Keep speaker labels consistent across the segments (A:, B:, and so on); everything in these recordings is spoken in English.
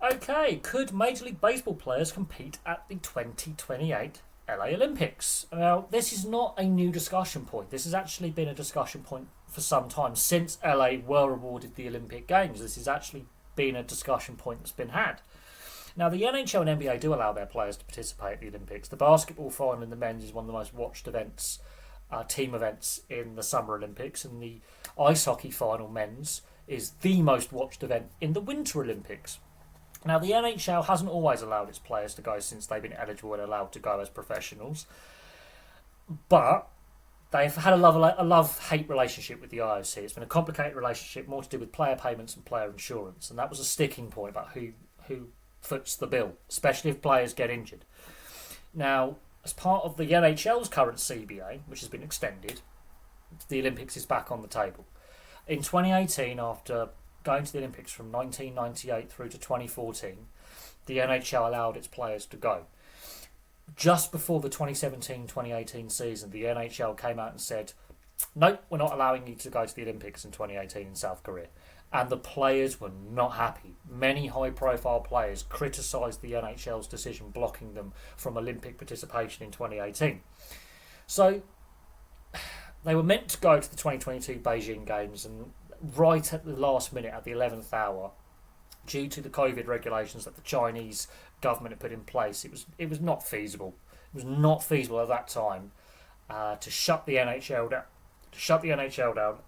A: Okay, could Major League Baseball players compete at the 2028 LA Olympics? Now, this is not a new discussion point. This has actually been a discussion point for some time since LA were awarded the Olympic Games. This has actually been a discussion point that's been had. Now, the NHL and NBA do allow their players to participate at the Olympics. The basketball final in the men's is one of the most watched events, team events in the Summer Olympics, and the ice hockey final men's is the most watched event in the Winter Olympics. Now, the NHL hasn't always allowed its players to go since they've been eligible and allowed to go as professionals, but they've had a love-hate relationship with the IOC. It's been a complicated relationship, more to do with player payments and player insurance, and that was a sticking point about who foots the bill, especially if players get injured. Now, as part of the NHL's current CBA, which has been extended, the Olympics is back on the table. In 2018, after going to the Olympics from 1998 through to 2014, the NHL allowed its players to go. Just before the 2017-2018 season, the NHL came out and said, nope, we're not allowing you to go to the Olympics in 2018 in South Korea. And the players were not happy. Many high-profile players criticised the NHL's decision blocking them from Olympic participation in 2018. So they were meant to go to the 2022 Beijing Games, and right at the last minute, at the 11th hour, due to the COVID regulations that the Chinese government had put in place, it was not feasible. It was not feasible at that time to shut the NHL down.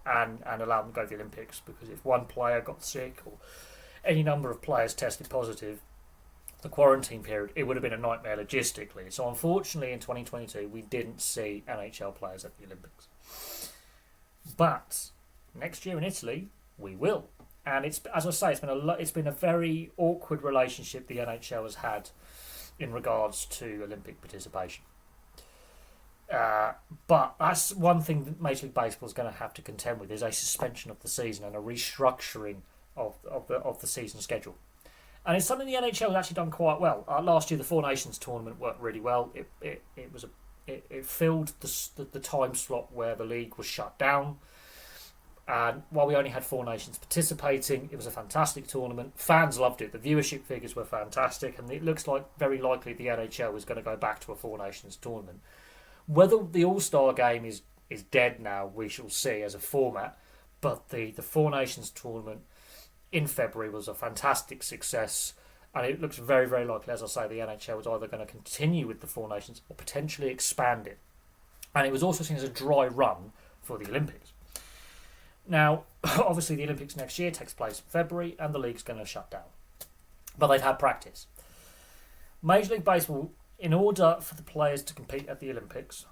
A: And allow them to go to the Olympics, because if one player got sick or any number of players tested positive, the quarantine period, it would have been a nightmare logistically. So unfortunately in 2022 we didn't see NHL players at the Olympics. But next year in Italy we will. And it's, as I say, it's been a very awkward relationship the NHL has had in regards to Olympic participation. But that's one thing that Major League Baseball is going to have to contend with, is a suspension of the season and a restructuring of the season schedule. And it's something the NHL has actually done quite well. Last year, the Four Nations tournament worked really well. It filled the time slot where the league was shut down. And while we only had Four Nations participating, it was a fantastic tournament. Fans loved it. The viewership figures were fantastic, and it looks like very likely the NHL is going to go back to a Four Nations tournament. Whether the All-Star game is dead now, we shall see as a format. But the Four Nations tournament in February was a fantastic success. And it looks very, very likely, as I say, the NHL is either going to continue with the Four Nations or potentially expand it. And it was also seen as a dry run for the Olympics. Now, obviously the Olympics next year takes place in February and the league's going to shut down. But they've had practice. Major League Baseball, in order for the players to compete at the Olympics,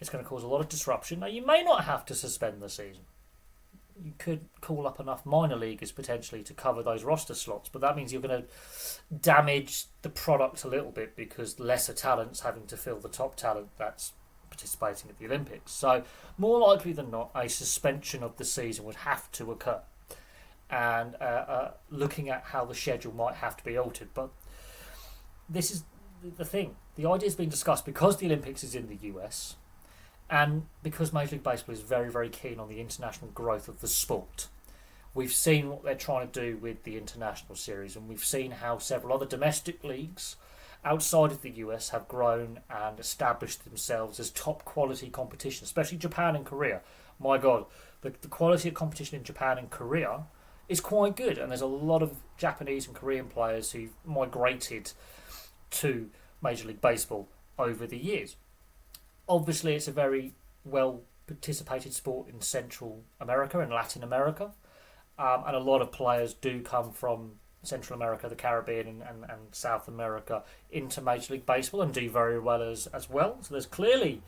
A: it's going to cause a lot of disruption. Now, you may not have to suspend the season. You could call up enough minor leaguers potentially to cover those roster slots, but that means you're going to damage the product a little bit, because lesser talent's having to fill the top talent that's participating at the Olympics. So, more likely than not, a suspension of the season would have to occur. And looking at how the schedule might have to be altered. But this is the thing. The idea has been discussed because the Olympics is in the US, and because Major League Baseball is very, very keen on the international growth of the sport. We've seen what they're trying to do with the international series, and we've seen how several other domestic leagues outside of the US have grown and established themselves as top quality competition, especially Japan and Korea. My God, the quality of competition in Japan and Korea is quite good, and there's a lot of Japanese and Korean players who've migrated to Major League Baseball over the years. Obviously, it's a very well participated sport in Central America and Latin America, and a lot of players do come from Central America, the Caribbean and South America into Major League Baseball and do very well as well. So it's clearly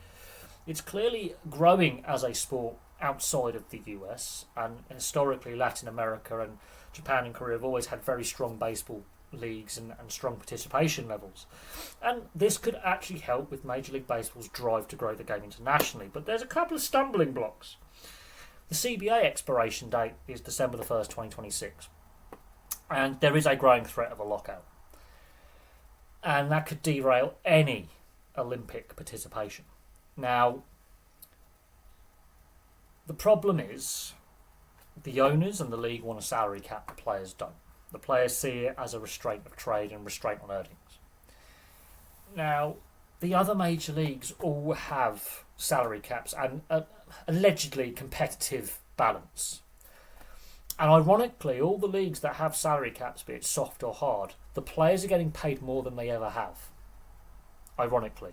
A: growing as a sport outside of the US, and historically Latin America and Japan and Korea have always had very strong baseball leagues and strong participation levels. And this could actually help with Major League Baseball's drive to grow the game internationally. But there's a couple of stumbling blocks. The CBA expiration date is December the 1st, 2026. And there is a growing threat of a lockout. And that could derail any Olympic participation. Now, the problem is the owners and the league want a salary cap, the players don't. The players see it as a restraint of trade and restraint on earnings. Now, the other major leagues all have salary caps and allegedly competitive balance. And ironically, all the leagues that have salary caps, be it soft or hard, the players are getting paid more than they ever have. Ironically.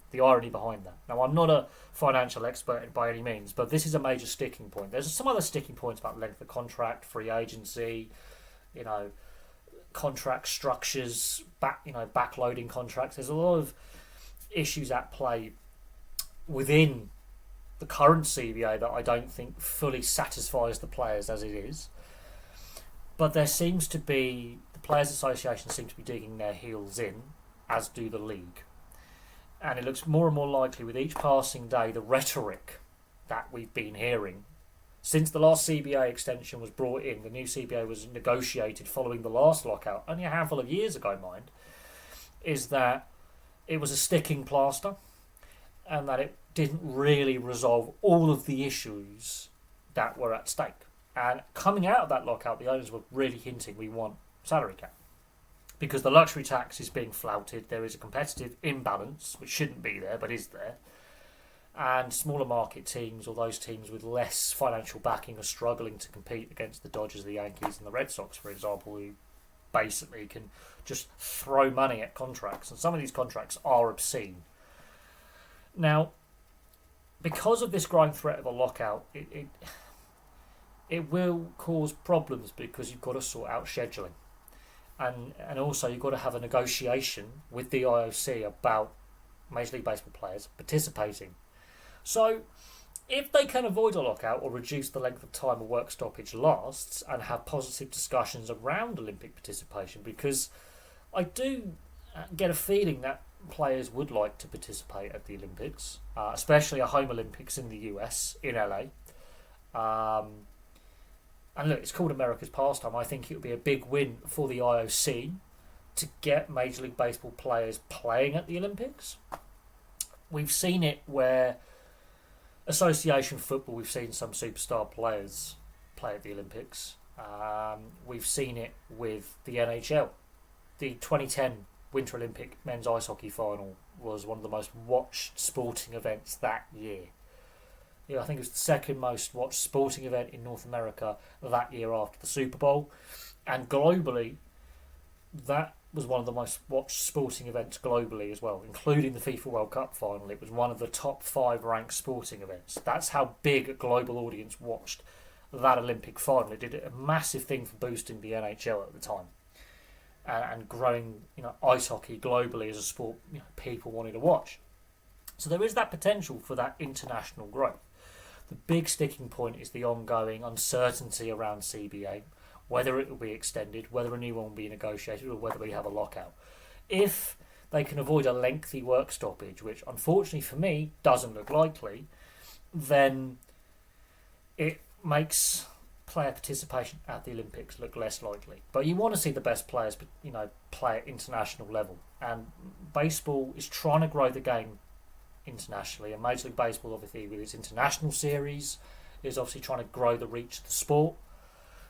A: The irony behind that. Now, I'm not a financial expert by any means, but this is a major sticking point. There's some other sticking points about length of contract, free agency, contract structures, backloading contracts. There's a lot of issues at play within the current CBA that I don't think fully satisfies the players as it is. But there seems to be, the Players Association seem to be digging their heels in, as do the league. And it looks more and more likely with each passing day, the rhetoric that we've been hearing since the last CBA extension was brought in, the new CBA was negotiated following the last lockout, only a handful of years ago, mind, is that it was a sticking plaster and that it didn't really resolve all of the issues that were at stake. And coming out of that lockout, the owners were really hinting we want salary cap. Because the luxury tax is being flouted, there is a competitive imbalance, which shouldn't be there, but is there. And smaller market teams, or those teams with less financial backing, are struggling to compete against the Dodgers, the Yankees and the Red Sox, for example, who basically can just throw money at contracts. And some of these contracts are obscene. Now, because of this growing threat of a lockout, it will cause problems because you've got to sort out scheduling. And also you've got to have a negotiation with the IOC about Major League Baseball players participating. So if they can avoid a lockout or reduce the length of time a work stoppage lasts and have positive discussions around Olympic participation, because I do get a feeling that players would like to participate at the Olympics, especially a home Olympics in the US, in LA. And look, it's called America's pastime. I think it would be a big win for the IOC to get Major League Baseball players playing at the Olympics. We've seen it where association football, we've seen some superstar players play at the Olympics. We've seen it with the NHL. The 2010 Winter Olympic men's ice hockey final was one of the most watched sporting events that year. I think it was the second most watched sporting event in North America that year after the Super Bowl. And globally, that was one of the most watched sporting events globally as well, including the FIFA World Cup final. It was one of the top 5 ranked sporting events. That's how big a global audience watched that Olympic final. It did a massive thing for boosting the NHL at the time and growing ice hockey globally as a sport people wanted to watch. So there is that potential for that international growth. The big sticking point is the ongoing uncertainty around CBA, whether it will be extended, whether a new one will be negotiated, or whether we have a lockout. If they can avoid a lengthy work stoppage, which unfortunately for me doesn't look likely, then it makes player participation at the Olympics look less likely. But you want to see the best players, play at international level. And baseball is trying to grow the game internationally, and Major League Baseball, obviously with its international series, is obviously trying to grow the reach of the sport.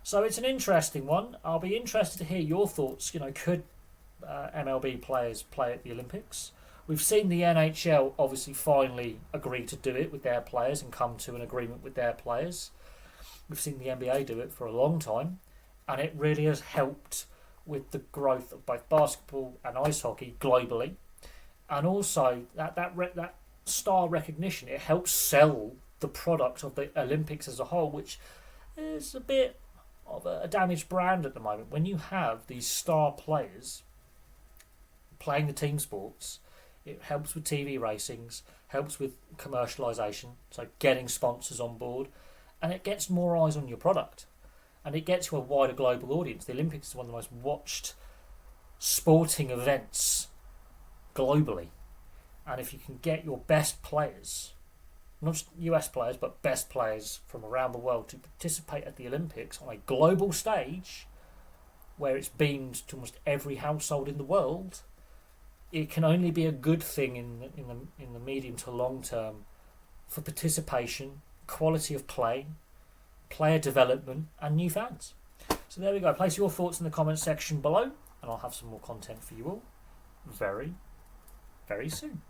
A: So it's an interesting one. I'll be interested to hear your thoughts. Could MLB players play at the Olympics? We've seen the NHL obviously finally agree to do it with their players and come to an agreement with their players. We've seen the NBA do it for a long time, and it really has helped with the growth of both basketball and ice hockey globally. And also that star recognition, it helps sell the product of the Olympics as a whole, which is a bit of a damaged brand at the moment. When you have these star players playing the team sports, it helps with TV ratings, helps with commercialisation, so getting sponsors on board, and it gets more eyes on your product, and it gets to a wider global audience. The Olympics is one of the most watched sporting events globally, and if you can get your best players, not just US players, but best players from around the world to participate at the Olympics on a global stage where it's beamed to almost every household in the world, it can only be a good thing in the medium to long term for participation, quality of play, player development and new fans. So there we go. Place your thoughts in the comments section below, and I'll have some more content for you all very, very soon.